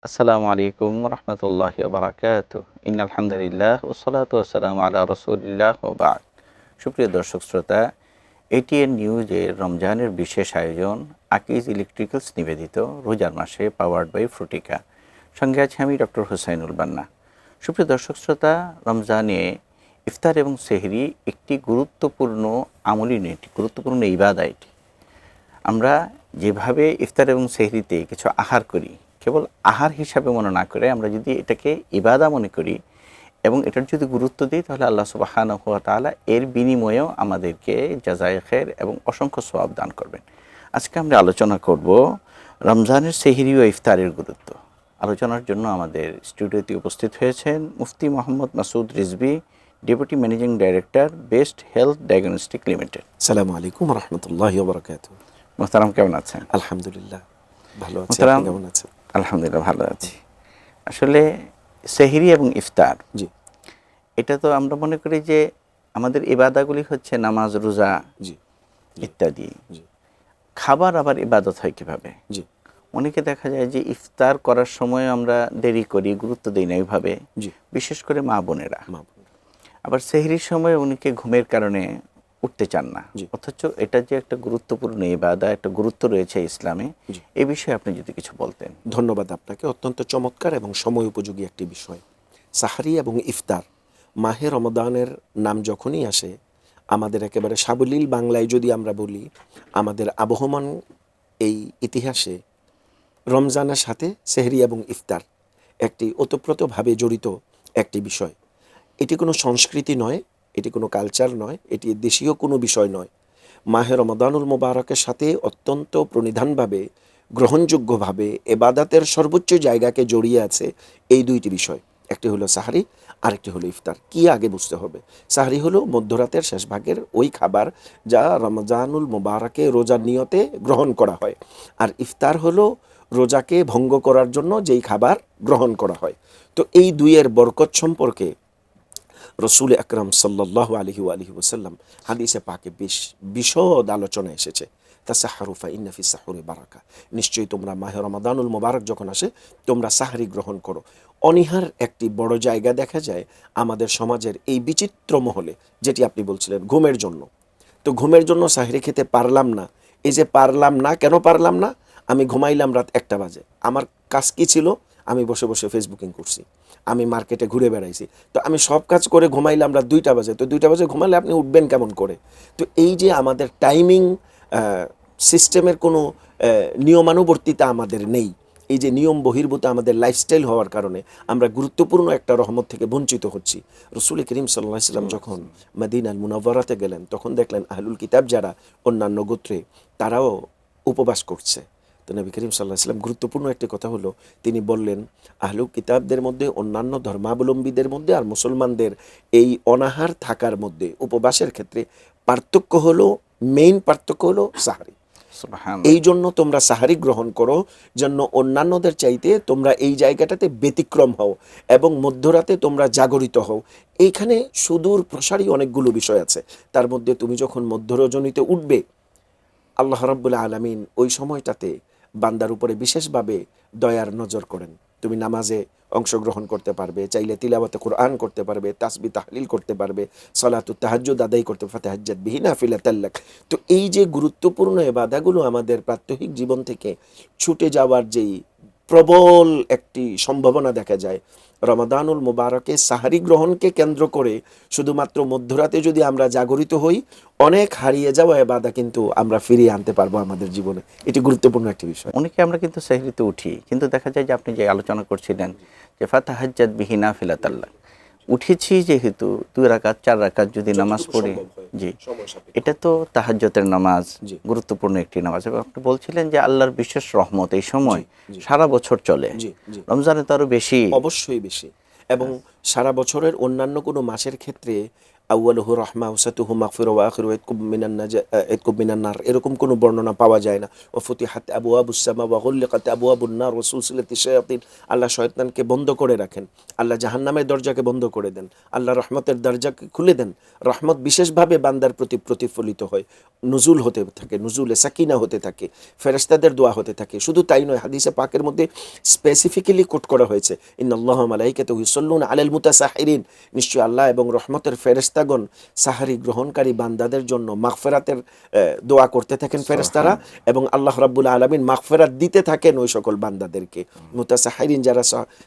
আসসালামু আলাইকুম রহমতুল্লাহি ওয়া বারাকাতুহু। ইন্নাল হামদুলিল্লাহ ওয়াসসালাতু ওয়াসসালামু আলা রাসূলিল্লাহ ওয়া বা'দ। সুপ্রিয় দর্শক শ্রোতা, এটিএন নিউজের রমজানের বিশেষ আয়োজন আকিজ ইলেকট্রিক্যালস নিবেদিত রোজার মাসে পাওয়ার্ড বাই ফ্রুটিকা। সঙ্গে আছে আমি ডক্টর হুসাইনুল বান্না। সুপ্রিয় দর্শক শ্রোতা, রমজানে ইফতার এবং সেহরি একটি গুরুত্বপূর্ণ আমলি নীতি, গুরুত্বপূর্ণ ইবাদত এটি। আমরা যেভাবে ইফতার এবং সেহরিতে কিছু আহার করি, কেবল আহার হিসাবে মনে না করে আমরা যদি এটাকে ইবাদা মনে করি এবং এটার যদি গুরুত্ব দিই, তাহলে আল্লাহ সুবহানাহু ওয়া তাআলা এর বিনিময়েও আমাদেরকে জাযায়ে খায়ের এবং অসংখ্য সওয়াব দান করবেন। আজকে আমরা আলোচনা করব রমজানের সেহরি ও ইফতারের গুরুত্ব। আলোচনার জন্য আমাদের স্টুডিওতে উপস্থিত হয়েছেন Mufti Mohammad Masud Rizvi, deputy managing director, best health diagnostic limited. আসসালামু আলাইকুম ওয়া রাহমাতুল্লাহি ওয়া বারাকাতুহু। মোহতারাম, কেমন আছেন? আলহামদুলিল্লাহ ভালো আছি। মোহতারাম, আপনি কেমন আছেন? আলহামদুলিল্লাহ ভালো আছি। আসলে সেহরি এবং ইফতার, জি এটা তো আমরা মনে করি যে আমাদের ইবাদাগুলি হচ্ছে নামাজ, রোজা জি ইত্যাদি। জি খাবার আবার ইবাদত হয় কিভাবে? জি অনেকে দেখা যায় যে ইফতার করার সময় আমরা দেরি করি, গুরুত্ব দিই না এইভাবে, জি বিশেষ করে মা বোনেরা। মা বোন। আবার সেহরির সময় অনেকে ঘুমের কারণে উঠতে চান না, জি অথচ এটা যে একটা গুরুত্বপূর্ণ ইবাদত, একটা গুরুত্ব রয়েছে ইসলামে, জি এই বিষয়ে আপনি যদি কিছু বলতেন। ধন্যবাদ আপনাকে। অত্যন্ত চমৎকার এবং সময় উপযোগী একটি বিষয় সাহারি এবং ইফতার। মাহে রমাদানের নাম যখনই আসে, আমাদের একেবারে সাবলীল বাংলায় যদি আমরা বলি, আমাদের আবহমান এই ইতিহাসে রমজানের সাথে সেহরি এবং ইফতার একটি ওতপ্রোতভাবে জড়িত একটি বিষয়। এটি কোনো সংস্কৃতি নয়, এটি কোনো কালচার নয়, এটি দেশীয় কোনো বিষয় নয়। মাহে রমাদানুল মোবারকের সাথে অত্যন্ত প্রণিধানভাবে, গ্রহণযোগ্যভাবে এবাদাতের সর্বোচ্চ জায়গাকে জড়িয়ে আছে এই দুইটি বিষয়। একটি হলো সাহারি, আরেকটি হলো ইফতার। কি আগে বুঝতে হবে? সাহারি হলো মধ্যরাতের শেষ ভাগের ওই খাবার যা রমজানুল মোবারকে রোজার নিয়তে গ্রহণ করা হয়, আর ইফতার হলো রোজাকে ভঙ্গ করার জন্য যেই খাবার গ্রহণ করা হয়। তো এই দুইয়ের বরকত সম্পর্কে রসুল আকরাম সাল্লাল্লাহু আলাইহি ওয়াসাল্লাম হাদিসে পাকে বেশ বিশদ আলোচনা এসেছে। তাসাহহারু ফাইন্না ফিস সাহুরি বারাকা। নিশ্চয়ই তোমরা মাহে রমাদানুল মোবারক যখন আসে, তোমরা সাহারি গ্রহণ করো। অনীহার একটি বড় জায়গা দেখা যায় আমাদের সমাজের এই বিচিত্র মহলে, যেটি আপনি বলছিলেন ঘুমের জন্য। তো ঘুমের জন্য সাহারি খেতে পারলাম না। এই যে পারলাম না, কেন পারলাম না? আমি ঘুমাইলাম রাত 1টা বাজে। আমার কাজ কি ছিল? আমি বসে বসে ফেসবুকিং করছি, আমি মার্কেটে ঘুরে বেড়াইছি। তো আমি সব কাজ করে ঘুমাইলাম রাত 2টা বাজে। তো 2টা বাজে ঘুমালে আপনি উঠবেন কেমন করে? তো এই যে আমাদের টাইমিং সিস্টেমের কোনো নিয়মানুবর্তিতা আমাদের নেই। এই যে নিয়ম বহির্ভূত আমাদের লাইফস্টাইল হওয়ার কারণে আমরা গুরুত্বপূর্ণ একটা রহমত থেকে বঞ্চিত হচ্ছি। রসুল করিম সাল্লাল্লাহু আলাইহি ওয়াসাল্লাম যখন মদিনাল মুনাওয়ারাতে গেলেন, তখন দেখলেন আহলুল কিতাব যারা অন্যান্য গোত্রে, তারাও উপবাস করছে। তো নবী করিম সাল্লাল্লাহু আলাইহি ওয়াসাল্লাম গুরুত্বপূর্ণ একটি কথা হলো, তিনি বললেন আহলুল কিতাবদের মধ্যে, অন্যান্য ধর্মাবলম্বীদের মধ্যে আর মুসলমানদের এই অনাহার থাকার মধ্যে উপবাসের ক্ষেত্রে পার্থক্য হলো, মেইন পার্থক্য হলো সাহারি। এই জন্য তোমরা সাহারি গ্রহণ করো, জন্য অন্যান্যদের চাইতে তোমরা এই জায়গাটাতে ব্যতিক্রম হও এবং মধ্যরাতে তোমরা জাগরিত হও। এইখানে সুদূর প্রসারী অনেকগুলো বিষয় আছে। তার মধ্যে তুমি যখন মধ্যরজনীতে উঠবে, আল্লাহ রাব্বুল আলামিন ওই সময়টাতে বান্দার উপরে বিশেষভাবে দয়ার নজর করেন। তুমি নামাজে অংশগ্রহণ করতে পারবে, চাইলে তিলাওয়াতে কোরআন করতে পারবে, তাসবিহ তাহলিল করতে পারবে, সালাতুত তাহাজ্জুদ আদায় করতে পারবে, ফাতাহাজ্জাত বিহি নাফিলাতাল লাক। তো এই যে গুরুত্বপূর্ণ ইবাদাতগুলো আমাদের প্রাত্যহিক জীবন থেকে ছুটে যাওয়ার যেই প্রবল একটি সম্ভাবনা দেখা যায়, রমাদানুল মুবারকে সাহারি গ্রহণকে কেন্দ্র করে শুধুমাত্র মধ্যরাতে যদি আমরা জাগরিত হই, অনেক হারিয়ে যাওয়া ইবাদত কিন্তু আমরা ফিরিয়ে আনতে পারবো আমাদের জীবনে। এটি গুরুত্বপূর্ণ একটি বিষয়। অনেকে আমরা কিন্তু সেহরিতে উঠি, কিন্তু দেখা যায় যে আপনি যে আলোচনা করছিলেন যে ফাতাহাজ্জাত বিহি নাফিলাতাল্লাহ, উঠেছি যেহেতু 2 রাকাত 4 রাকাত যদি নামাজ পড়ি, জি, এটা তো তাহাজ্জুদের নামাজ, জি গুরুত্বপূর্ণ একটি নামাজ। এবং আপনি বলছিলেন যে আল্লাহর বিশেষ রহমত এই সময় জি সারা বছর চলে, জি জি রমজানে তো আরো বেশি। অবশ্যই বেশি। এবং সারা বছরের অন্যান্য কোনো মাসের ক্ষেত্রে আউয়ালুহু রাহমা ওয়াসাতুহু মাগফিরা ওয়া আখিরু ইতকুম মিনান নার এরকম কোনো বর্ণনা পাওয়া যায় না। ওয়া ফুতিহাত আবওয়াবুস সামা ওয়া গুল্লিকাত আবওয়াবুন নার ওয়া সুলসিলাতিশ শায়াতিন। আল্লাহ শয়তানকে বন্ধ করে রাখেন, আল্লাহ জাহান্নামের দরজাকে বন্ধ করে দেন, আল্লাহ রহমতের দরজাকে খুলে দেন। রহমত বিশেষভাবে বান্দার প্রতি প্রতিফলিত হয়, নুজুল হতে থাকে, নুজুলে সাকিনা হতে থাকে, ফেরেশতাদের দোয়া হতে থাকে। শুধু তাই নয়, হাদিসে পাকের মধ্যে স্পেসিফিক্যালি কোট করা হয়েছে, ইন্নাল্লাহা ওয়া মালাইকাতুহু ইউসাল্লুনা আলাল মুতাসাহিরিন, নিশ্চয় আল্লাহ এবং রহমতের ফেরেশতাগণ সাহারি গ্রহণকারী বান্দাদের জন্য মাগফিরাতের দোয়া করতে থাকেন ফেরেশতারা, এবং আল্লাহ রাব্বুল আলামিন মাগফিরাত দিতে থাকেন ওই সকল বান্দাদেরকে, মুতাসাহিরিন যারা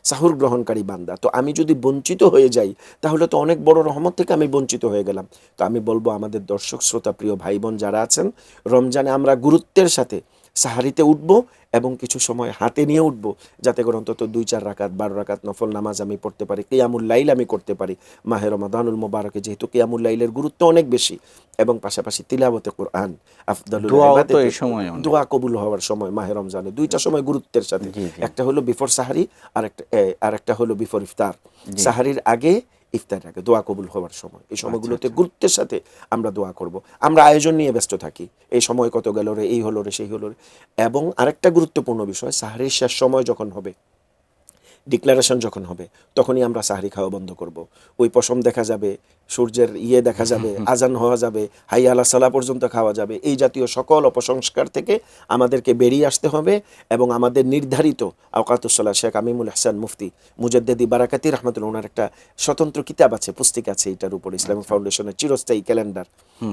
সাহুর গ্রহণকারী বান্দা। তো আমি যদি বঞ্চিত হয়ে যাই তাহলে তো অনেক বড় রহমত থেকে আমি বঞ্চিত হয়ে গেলাম। তো আমি বলবো আমাদের দর্শক শ্রোতা প্রিয় ভাই বোন যারা আছেন, রমজানে আমরা গুরুত্বের সাথে সাহারিতে উঠবো এবং কিছু সময় হাতে নিয়ে উঠবো, যাতে করে অন্তত 2-4 রাকাত 12 রাকাত নফল নামাজ আমি পড়তে পারি, কিয়ামুল লাইল আমি করতে পারি। মাহে রমাদানুল মুবারকে যেহেতু কিয়ামুল লাইলের গুরুত্ব অনেক বেশি, এবং পাশাপাশি তিলাওয়াতে কোরআন, আফদালুল ইবাদাত, দোয়া কবুল হওয়ার সময় মাহে রমজানে 2টা সময় গুরুত্বের সাথে। একটা হলো বিফোর সাহারি, আর একটা হলো বিফোর ইফতার। সাহারির আগে, ইফতারের আগে, দোয়া কবুল হওয়ার সময়। এই সময়গুলোতে গুরুত্বের সাথে আমরা দোয়া করব। আমরা আয়োজন নিয়ে ব্যস্ত থাকি, এই সময় কত গেল রে, এই হলো রে, সেই হলো রে। এবং আরেকটা গুরুত্বপূর্ণ বিষয়, সাহারির শেষ সময় যখন হবে, ডিক্লারেশন যখন হবে, তখনই আমরা সাহারি খাওয়া বন্ধ করব। ওই পশম দেখা যাবে, সূর্যের দেখা যাবে, আজান হওয়া যাবে, হাই আলা সালা পর্যন্ত খাওয়া যাবে। এই জাতীয় সকল অপসংস্কার থেকে আমাদেরকে বেরিয়ে আসতে হবে এবং আমাদের নির্ধারিত আওকাতুসসালাহ, শেখ আমিমুল হাসান মুফতি মুজাদ্দেদি বারাকাতি রহমতুল্লাহ, ওনার একটা স্বতন্ত্র কিতাব আছে, পুস্তিকা আছে এটার উপর, ইসলামিক ফাউন্ডেশনের চিরস্থায়ী ক্যালেন্ডার।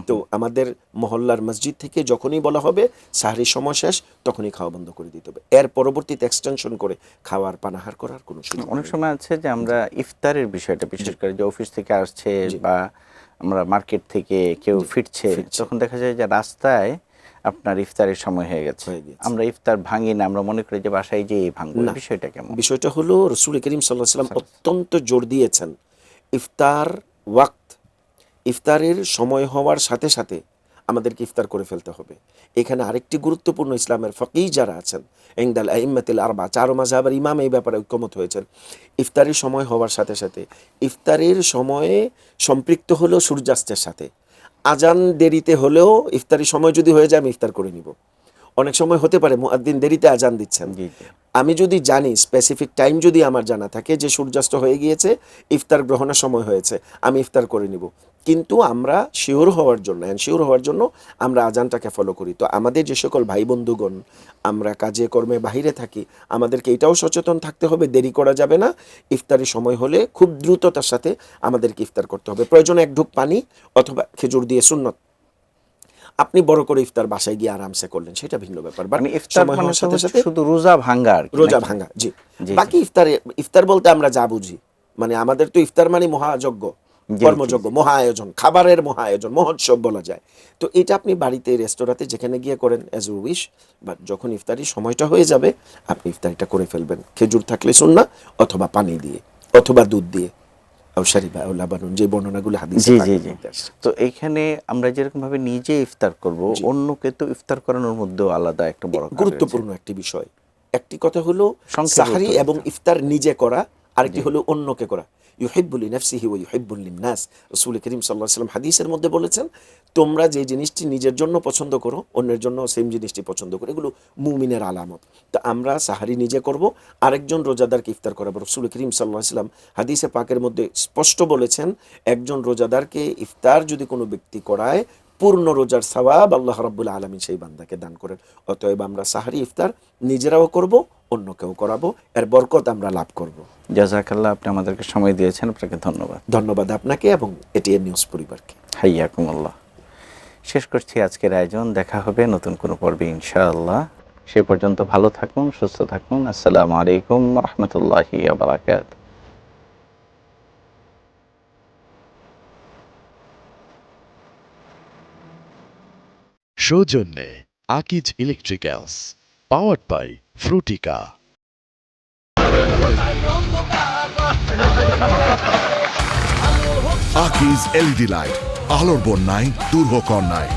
তো আমাদের মহল্লার মসজিদ থেকে যখনই বলা হবে সাহারির সময় শেষ, তখনই খাওয়া বন্ধ করে দিতে হবে। এর পরবর্তীতে এক্সটেনশন করে খাওয়ার পানাহার করার কোনো সুযোগ অনেক সময় আছে যে আমরা ইফতারের বিষয়টা, বিশেষ করে যে অফিস থেকে আসছে বা আমরা মার্কেট থেকে কেউ ফিরছে, তখন দেখা যায় যে রাস্তায় আপনার ইফতারের সময় হয়ে গেছে, আমরা ইফতার ভাঙি না, আমরা মনে করি যে বাসায় যে ভাঙবো। বিষয়টা কেমন? বিষয়টা হলো, রাসূল করিম সাল্লাল্লাহু আলাইহি ওয়াসাল্লাম অত্যন্ত জোর দিয়েছেন ইফতার ওয়াক্ত, ইফতারের সময় হওয়ার সাথে সাথে আমাদেরকে ইফতার করে ফেলতে হবে। এখানে আরেকটি গুরুত্বপূর্ণ, ইসলামের ফকিহ যারা আছেন, ইনদাল আইম্মাতিল আরবা, 4 মাযহাবের ইমাম এই ব্যাপারে ঐকমত হয়েছেন। ইফতারের সময় হওয়ার সাথে সাথে, ইফতারের সময়ে সম্পৃক্ত হলো সূর্যাস্তের সাথে, আজান দেরিতে হলেও ইফতারের সময় যদি হয়ে যায় আমি ইফতার করে নিব। অনেক সময় হতে পারে মুয়াদ্দিন দেরিতে আজান দিচ্ছেন, আমি যদি জানি স্পেসিফিক টাইম যদি আমার জানা থাকে যে সূর্যাস্ত হয়ে গিয়েছে, ইফতার গ্রহণের সময় হয়েছে, আমি ইফতার করে নিব। কিন্তু আমরা শিওর হওয়ার জন্য আমরা আজানটাকে ফলো করি। তো আমাদের যে সকল ভাই বন্ধুগণ আমরা কাজে কর্মে বাহিরে থাকি, আমাদেরকে এটাও সচেতন থাকতে হবে, দেরি করা যাবে না। ইফতারের সময় হলে খুব দ্রুততার সাথে আমাদেরকে ইফতার করতে হবে। প্রয়োজনে 1 ঢোক পানি অথবা খেজুর দিয়ে সুন্নত, আপনি বড় করে ইফতার বাসায় গিয়ে আরামসে করলেন, সেটা ভিন্ন ব্যাপার। বাট ইফতার মানে সাথে সাথে শুধু রোজা ভাঙা, রোজা ভাঙা, জি। বাকি ইফতার বলতে আমরা যা বুঝি, মানে আমাদের তো ইফতার মানে মহাযজ্ঞ, কর্মযজ্ঞ, মহা আয়োজন, খাবারের মহা আয়োজন, মহোৎসব বলা যায়। তো এটা আপনি বাড়িতে, রেস্তোরাঁতে যেখানে গিয়ে করেন অ্যাজ ইউ উইশ, বাট যখন ইফতারির সময়টা হয়ে যাবে আপনি ইফতারিটা করে ফেলবেন, খেজুর থাকলে সুন্নাহ, অথবা পানি দিয়ে, অথবা দুধ দিয়ে, যে বর্ণনাগুলো হাদিসে পাকে। তো এখানে আমরা যেরকম ভাবে নিজে ইফতার করব, অন্যকে তো ইফতার করানোর মধ্যেও আলাদা একটা বড় গুরুত্বপূর্ণ একটি বিষয়। একটি কথা হলো সাহারি এবং ইফতার নিজে করা, আরেকটি হলো অন্যকে করা। ইউহিব্বু লিনাফসিহি ওয়া ইউহিব্বু লিন-নাস, রাসূল করিম সাল্লাল্লাহু আলাইহি ওয়াসাল্লাম হাদিসের মধ্যে বলেছেন, তোমরা যে জিনিসটি নিজের জন্য পছন্দ করো, অন্যের জন্য সেম জিনিসটি পছন্দ করো, এগুলো মুমিনের আলামত। তো আমরা সাহারি নিজে করব, আরেকজন রোজাদারকে ইফতার করাবো। রাসূল করিম সাল্লাল্লাহু আলাইহি ওয়াসাল্লাম হাদিসে পাকের মধ্যে স্পষ্ট বলেছেন, একজন রোজাদারকে ইফতার যদি কোনো ব্যক্তি করায়, পূর্ণ রোজার সওয়াব আল্লাহ রাব্বুল আলামিন সেই বান্দাকে দান করেন। অতএব আমরা সাহারি ইফতার নিজেরাও করব, অন্যকেও করাবো, এর বরকত আমরা লাভ করব। জাযাকাল্লাহ, আপনি আমাদেরকে সময় দিয়েছেন, আপনাকে ধন্যবাদ। ধন্যবাদ আপনাকে এবং এটিএন নিউজ পরিবারকে। হাইয়াকুমুল্লাহ। শেষ করছি আজকের আয়োজন, দেখা হবে নতুন কোনো পর্বে ইনশাআল্লাহ। সে পর্যন্ত ভালো থাকুন, সুস্থ থাকুন। আসসালামু আলাইকুম ওয়া রাহমাতুল্লাহি ওয়া বারাকাতুহু। সৌজন্যে Akij electricals, powered by Frutika. Akij LED light, আলোর বন্যায় দুর্ভোগ নাই।